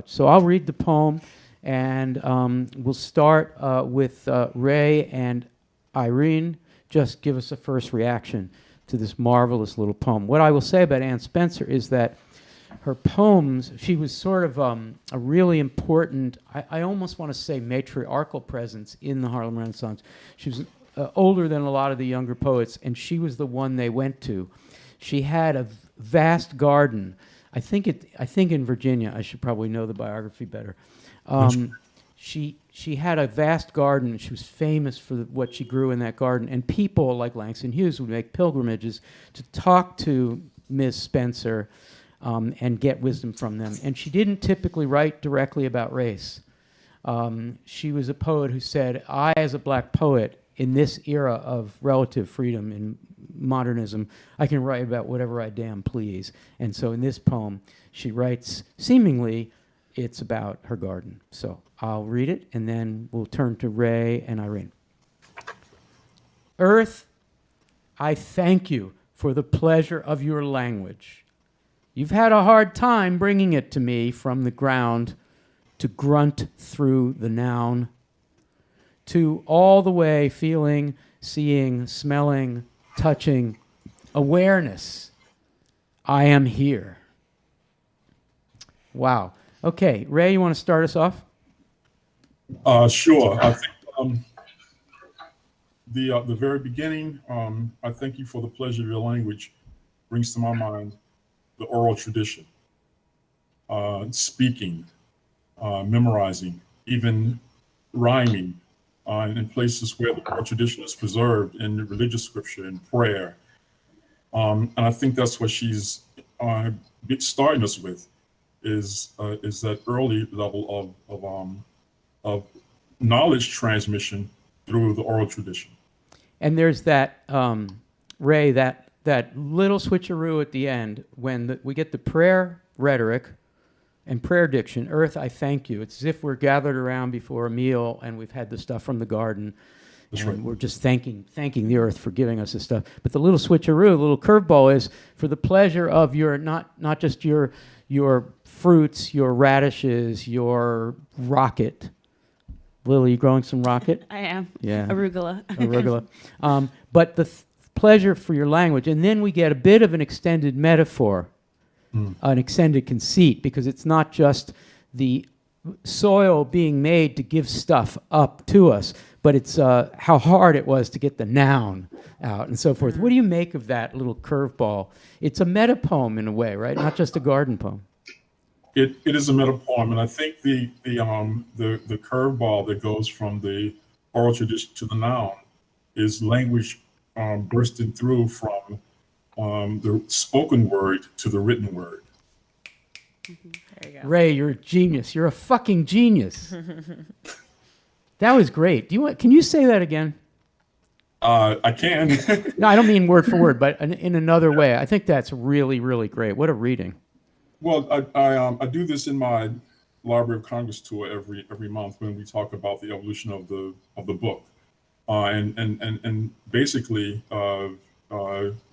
So I'll read the poem, and we'll start with Ray and Irene. Just give us a first reaction to this marvelous little poem. What I will say about Anne Spencer is that her poems, she was sort of a really important, I almost want to say matriarchal presence in the Harlem Renaissance. She was older than a lot of the younger poets, and she was the one they went to. She had a vast garden. I think in Virginia. I should probably know the biography better. She had a vast garden. She was famous for what she grew in that garden. And people like Langston Hughes would make pilgrimages to talk to Ms. Spencer and get wisdom from them. And she didn't typically write directly about race. She was a poet who said, I, as a black poet, in this era of relative freedom in modernism, I can write about whatever I damn please. And so in this poem, she writes, seemingly, it's about her garden. So I'll read it, and then we'll turn to Ray and Irene. Earth, I thank you for the pleasure of your language. You've had a hard time bringing it to me from the ground to grunt through the noun, to all the way feeling, seeing, smelling, touching, awareness. I am here. Wow. Okay, Ray, you want to start us off? Sure. I think the very beginning, I thank you for the pleasure of your language, brings to my mind the oral tradition, speaking, memorizing, even rhyming in places where the oral tradition is preserved in religious scripture and prayer. And I think that's what she's starting us with, is that early level of knowledge transmission through the oral tradition. And there's that, Ray, that little switcheroo at the end when we get the prayer rhetoric and prayer diction. Earth, I thank you. It's as if we're gathered around before a meal and we've had the stuff from the garden. That's and right. We're just thanking the earth for giving us this stuff. But the little switcheroo, the little curveball is for the pleasure of your, not just your fruits, your radishes, your rocket. Lily, you growing some rocket? I am. Yeah. Arugula. Arugula. But the pleasure for your language. And then we get a bit of an extended metaphor, an extended conceit, because it's not just the soil being made to give stuff up to us, but it's how hard it was to get the noun out and so forth. What do you make of that little curveball? It's a meta poem in a way, right? Not just a garden poem. It is a meta poem, and I think the curveball that goes from the oral tradition to the noun is language bursting through from the spoken word to the written word. There you go. Ray, you're a genius. You're a fucking genius. That was great. Can you say that again? I can. No, I don't mean word for word, but in another way. I think that's really, really great. What a reading. Well, I do this in my Library of Congress tour every month when we talk about the evolution of the book, and basically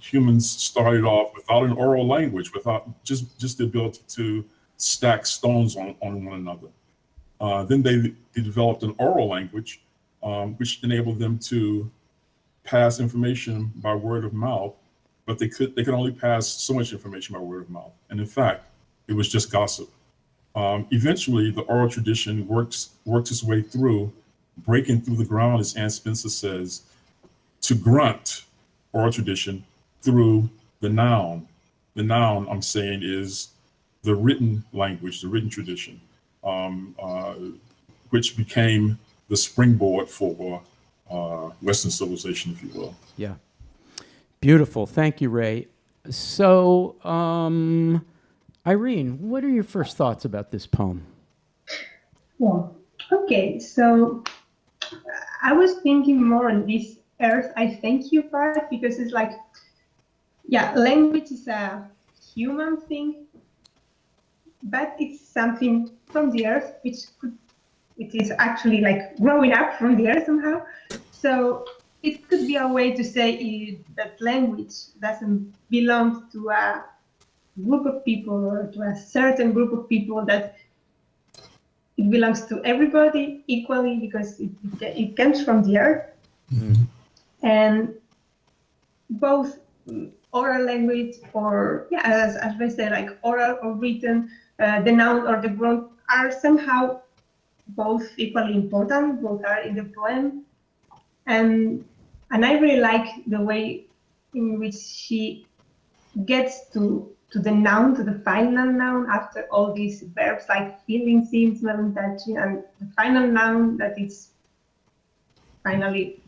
humans started off without an oral language, without just the ability to stack stones on one another. Then they developed an oral language, which enabled them to pass information by word of mouth, but they could only pass so much information by word of mouth. And in fact, it was just gossip. Eventually, the oral tradition worked its way through, breaking through the ground, as Anne Spencer says, to grunt oral tradition through the noun. The noun, I'm saying, is the written language, the written tradition, which became the springboard for Western civilization, if you will. Yeah. Beautiful. Thank you, Ray. So, Irene, what are your first thoughts about this poem? Well, okay, so I was thinking more on this earth, I thank you part, because it's like, yeah, language is a human thing, but it's something from the earth, which is actually like growing up from the earth somehow. So it could be a way to say that language doesn't belong to a group of people or to a certain group of people, that it belongs to everybody equally because it comes from the earth. And both oral language or, as I say, like oral or written, the noun or the verb are somehow both equally important, both are in the poem. And I really like the way in which she gets to the noun, to the final noun after all these verbs like feeling, seeing, smelling, touching, and the final noun that is finally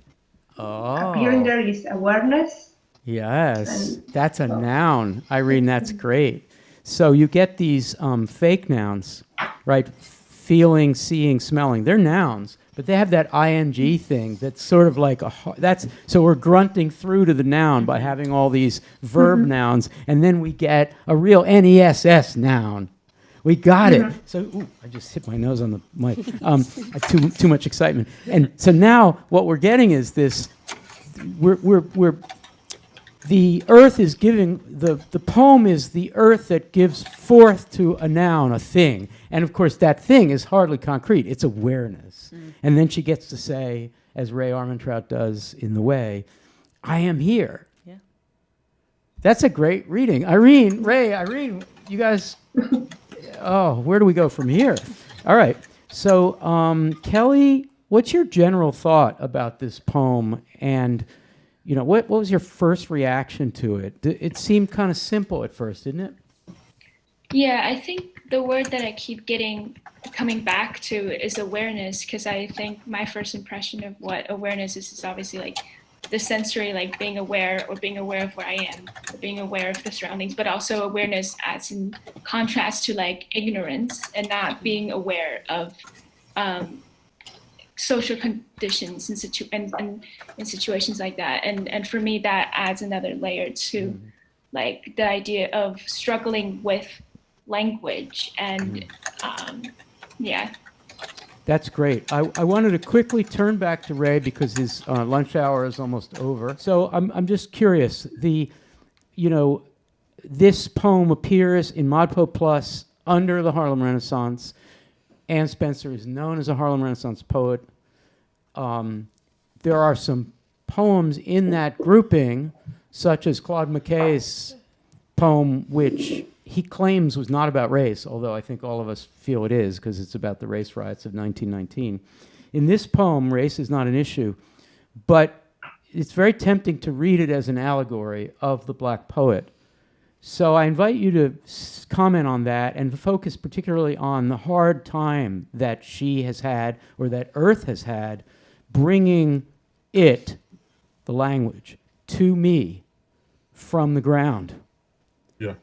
appearing there is awareness. Yes, And that's a noun. Irene, that's great. So you get these fake nouns, right? Feeling, seeing, smelling. They're nouns, but they have that ing thing that's sort of like so we're grunting through to the noun by having all these verb nouns, and then we get a real NESS noun. We got it. So I just hit my nose on the mic. Too much excitement. And so now what we're getting is this. The earth is giving, the poem is the earth that gives forth to a noun, a thing. And of course, that thing is hardly concrete. It's awareness. And then she gets to say, as Ray Armentrout does in The Way, I am here. Yeah. That's a great reading. Irene, you guys, where do we go from here? All right. So, Kelly, what's your general thought about this poem? And what was your first reaction to it? It seemed kind of simple at first, didn't it? Yeah, I think the word that I keep coming back to is awareness, because I think my first impression of what awareness is obviously like the sensory, like being aware of where I am, or being aware of the surroundings, but also awareness as in contrast to like ignorance and not being aware of social conditions and in situations like that. And for me, that adds another layer to like the idea of struggling with language. And yeah. That's great. I wanted to quickly turn back to Ray because his lunch hour is almost over. So I'm just curious. This poem appears in ModPo Plus under the Harlem Renaissance. Anne Spencer is known as a Harlem Renaissance poet. There are some poems in that grouping, such as Claude McKay's poem, which he claims was not about race, although I think all of us feel it is because it's about the race riots of 1919. In this poem, race is not an issue, but it's very tempting to read it as an allegory of the black poet. So I invite you to comment on that and focus particularly on the hard time that she has had, or that Earth has had, bringing the language, to me from the ground. Yeah.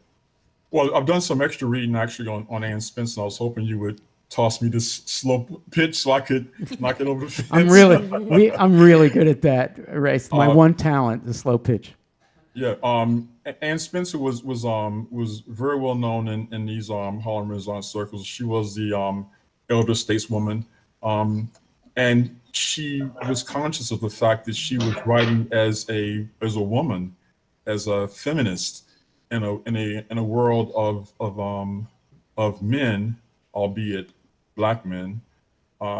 Well, I've done some extra reading actually on Anne Spencer. I was hoping you would toss me this slow pitch so I could knock it over the fence. I'm really good at that, Ray. It's my one talent, the slow pitch. Yeah. Anne Spencer was very well known in these Harlem Renaissance circles. She was the elder stateswoman, and she was conscious of the fact that she was writing as a woman, as a feminist, in a world of men, albeit black men.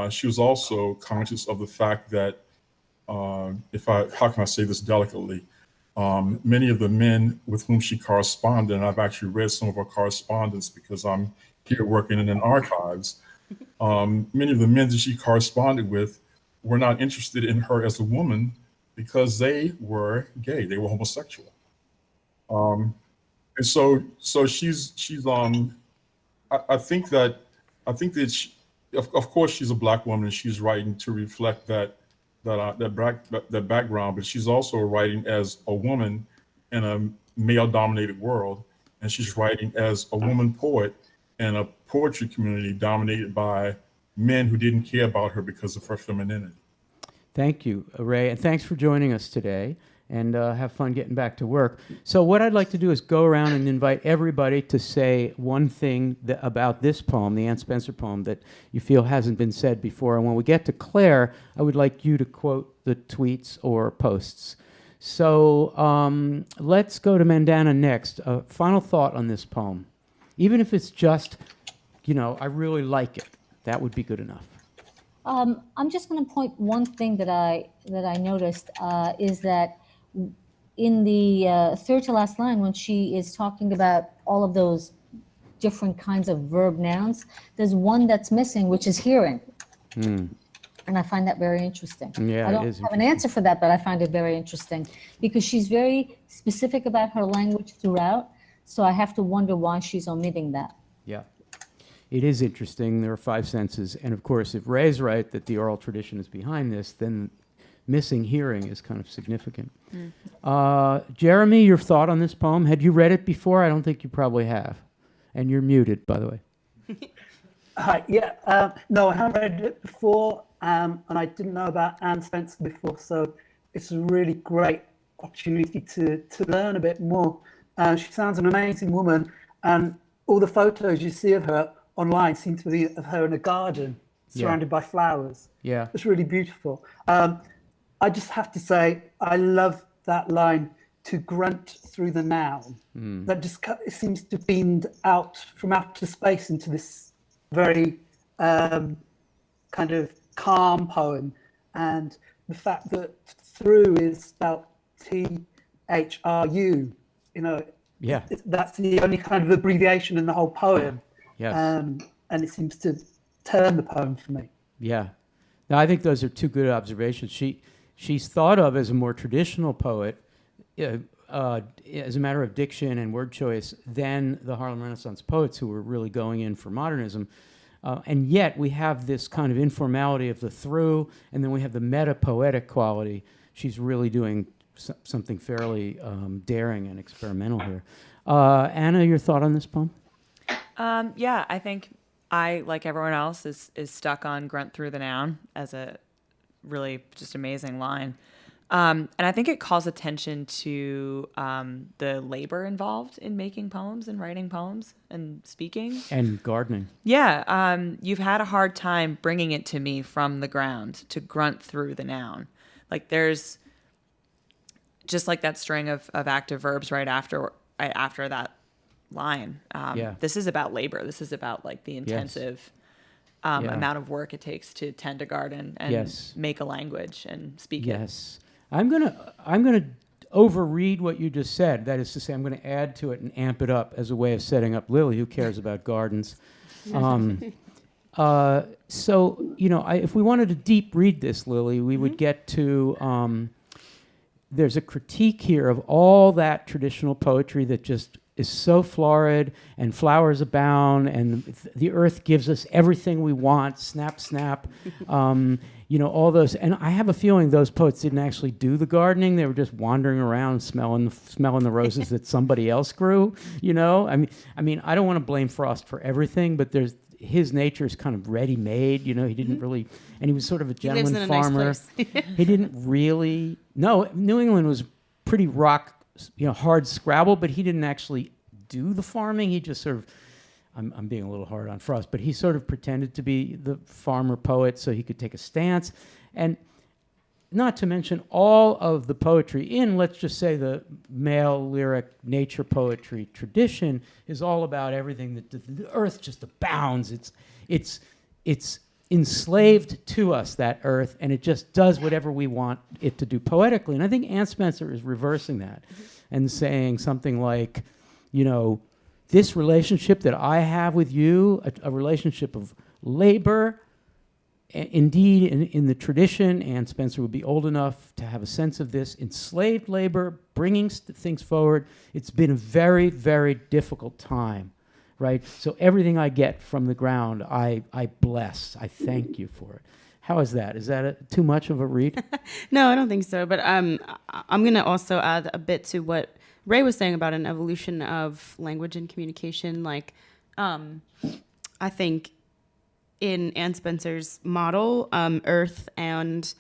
She was also conscious of the fact that how can I say this delicately? Many of the men with whom she corresponded, and I've actually read some of her correspondence because I'm here working in archives. Many of the men that she corresponded with were not interested in her as a woman because they were gay, they were homosexual. And so she's I think that she, of course she's a black woman and she's writing to reflect that background, but she's also writing as a woman in a male-dominated world, and she's writing as a woman poet in a poetry community dominated by men who didn't care about her because of her femininity. Thank you, Ray, and thanks for joining us today, and have fun getting back to work. So what I'd like to do is go around and invite everybody to say one thing about this poem, the Anne Spencer poem, that you feel hasn't been said before. And when we get to Claire, I would like you to quote the tweets or posts. So let's go to Mandana next. Final thought on this poem. Even if it's just, I really like it. That would be good enough. I'm just going to point one thing that I noticed is that in the third to last line, when she is talking about all of those different kinds of verb nouns, there's one that's missing, which is hearing. And I find that very interesting. Yeah, I don't have an answer for that, but I find it very interesting because she's very specific about her language throughout. So I have to wonder why she's omitting that. Yeah. It is interesting. There are 5 senses. And of course, if Ray's right that the oral tradition is behind this, then missing hearing is kind of significant. Jeremy, your thought on this poem? Had you read it before? I don't think you probably have. And you're muted, by the way. Hi, yeah. No, I haven't read it before, and I didn't know about Anne Spencer before, so it's a really great opportunity to learn a bit more. She sounds an amazing woman, and all the photos you see of her online seem to be of her in a garden, surrounded by flowers. Yeah. It's really beautiful. I just have to say, I love that line, to grunt through the noun. That just it seems to have beamed out from outer space into this very kind of calm poem. And the fact that through is spelled THRU, you know, that's the only kind of abbreviation in the whole poem. Yes. And it seems to turn the poem for me. Yeah. Now, I think those are 2 good observations. She's thought of as a more traditional poet, as a matter of diction and word choice, than the Harlem Renaissance poets who were really going in for modernism. And yet we have this kind of informality of the through, and then we have the meta-poetic quality. She's really doing something fairly daring and experimental here. Anna, your thought on this poem? Yeah, I think I, like everyone else, is stuck on grunt through the noun as a really just amazing line. And I think it calls attention to the labor involved in making poems and writing poems and speaking. And gardening. Yeah. You've had a hard time bringing it to me from the ground to grunt through the noun. Like there's just like that string of active verbs right after that line. This is about labor. This is about like the intensive amount of work it takes to tend a garden and make a language and speak it. Yes. I'm gonna overread what you just said. That is to say, I'm going to add to it and amp it up as a way of setting up Lily, who cares about gardens. So, you know, if we wanted to deep read this, Lily, we would get to, there's a critique here of all that traditional poetry that just is so florid, and flowers abound, and the earth gives us everything we want, snap, snap. You know, all those, and I have a feeling those poets didn't actually do the gardening. They were just wandering around smelling the roses that somebody else grew, you know? I mean, I don't want to blame Frost for everything, but his nature is kind of ready-made, you know? He didn't really, and he was sort of a gentleman farmer. Nice he didn't really, no, New England was pretty hard Scrabble, but he didn't actually do the farming. He just sort of, I'm being a little hard on Frost, but he sort of pretended to be the farmer poet so he could take a stance. And not to mention all of the poetry in, let's just say, the male lyric nature poetry tradition is all about everything that the earth just abounds. It's enslaved to us, that earth, and it just does whatever we want it to do poetically. And I think Anne Spencer is reversing that and saying something like, you know, this relationship that I have with you, a relationship of labor, indeed, in the tradition, Anne Spencer would be old enough to have a sense of this, enslaved labor, bringing things forward. It's been a very, very difficult time, right? So everything I get from the ground, I bless. I thank you for it. How is that? Is that too much of a read? No, I don't think so. But I'm going to also add a bit to what Ray was saying about an evolution of language and communication. Like, I think in Anne Spencer's model, Earth and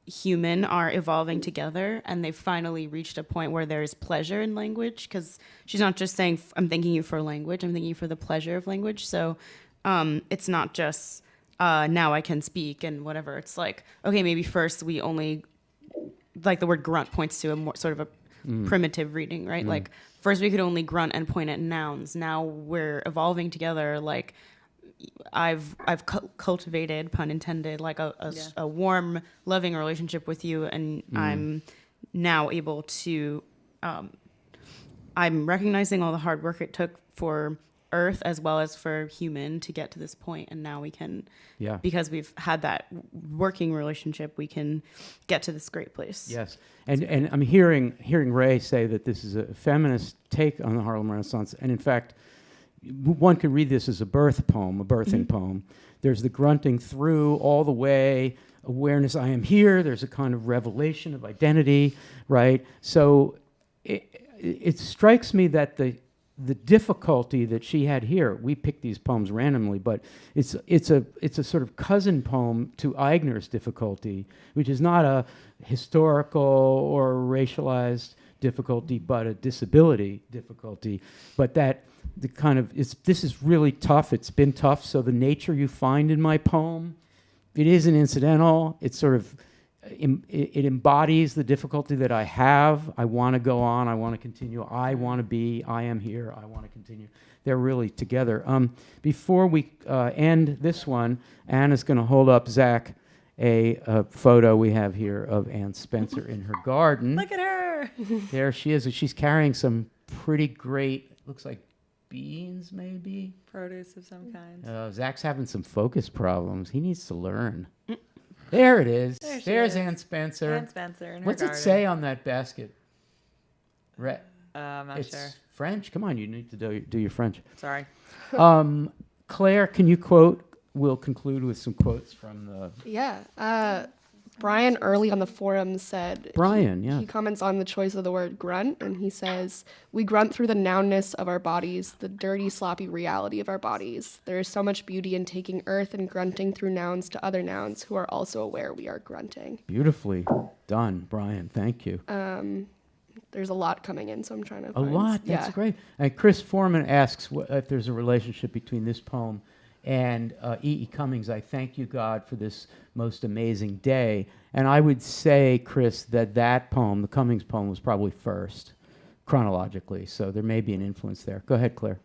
human are evolving together, and they've finally reached a point where there is pleasure in language, because she's not just saying, I'm thanking you for language, I'm thanking you for the pleasure of language. So it's not just now I can speak and whatever. It's like, okay, maybe first we only, like the word grunt points to a more sort of a primitive reading, right? Like first we could only grunt and point at nouns. Now we're evolving together. Like I've cultivated, pun intended, like a warm, loving relationship with you, and I'm now able to. I'm recognizing all the hard work it took for Earth as well as for human to get to this point, and now we can, because we've had that working relationship, we can get to this great place. Yes, and I'm hearing Ray say that this is a feminist take on the Harlem Renaissance, and in fact, one could read this as a birth poem, a birthing poem. There's the grunting through all the way, awareness, I am here. There's a kind of revelation of identity, right? So it strikes me that the difficulty that she had here, we picked these poems randomly, but it's a sort of cousin poem to Aigner's difficulty, which is not a historical or racialized difficulty, but a disability difficulty. But that the kind of this is really tough. It's been tough. So the nature you find in my poem, it isn't incidental. It's sort of it embodies the difficulty that I have. I want to go on. I want to continue. I want to be. I am here. I want to continue. They're really together. Before we end this one, Anna's going to hold up, Zach, a photo we have here of Ann Spencer in her garden. Look at her. There she is. She's carrying some pretty great, looks like beans maybe? Produce of some kind. Zach's having some focus problems. He needs to learn. There it is. There's Ann Spencer. Ann Spencer in her What's garden. it say on that basket? I'm not It's sure. French. Come on, you need to do your French. Sorry. Claire, can you quote? We'll conclude with some quotes from the... Yeah. Brian early on the forum said... Brian, yeah. He comments on the choice of the word grunt, and he says, we grunt through the nounness of our bodies, the dirty, sloppy reality of our bodies. There is so much beauty in taking earth and grunting through nouns to other nouns who are also aware we are grunting. Beautifully done, Brian. Thank you. There's a lot coming in, so I'm trying to A find... lot. That's great. And Chris Foreman asks if there's a relationship between this poem and E.E. Cummings. I thank you, God, for this most amazing day. And I would say, Chris, that poem, the Cummings poem, was probably first, chronologically. So there may be an influence there. Go ahead, Claire.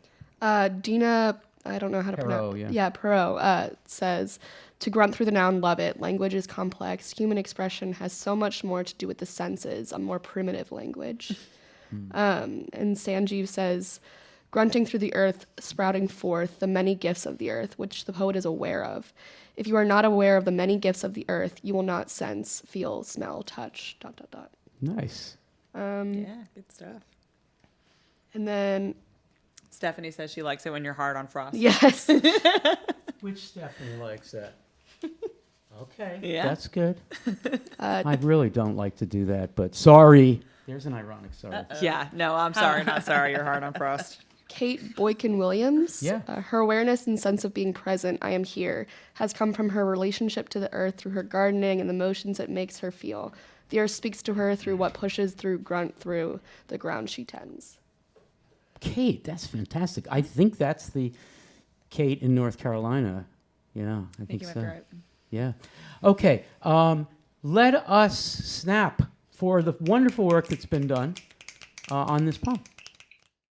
Dina, I don't know how to pronounce... Yeah, Perot says, to grunt through the noun, love it. Language is complex. Human expression has so much more to do with the senses, a more primitive language. And Sanjeev says, grunting through the earth, sprouting forth the many gifts of the earth, which the poet is aware of. If you are not aware of the many gifts of the earth, you will not sense, feel, smell, touch, ... Nice. Yeah, good stuff. And then... Stephanie says she likes it when you're hard on Frost. Yes. Which Stephanie likes that? Okay. Yeah. That's good. I really don't like to do that, but sorry. There's an ironic sorry. Yeah, no, I'm sorry, not sorry. You're hard on Frost. Kate Boykin-Williams, her awareness and sense of being present, I am here, has come from her relationship to the earth through her gardening and the motions it makes her feel. The earth speaks to her through what pushes through, grunt through the ground she tends. Kate, that's fantastic. I think that's the Kate in North Carolina. Yeah, I think you might so. be right. Yeah. Okay. Let us snap for the wonderful work that's been done on this poem.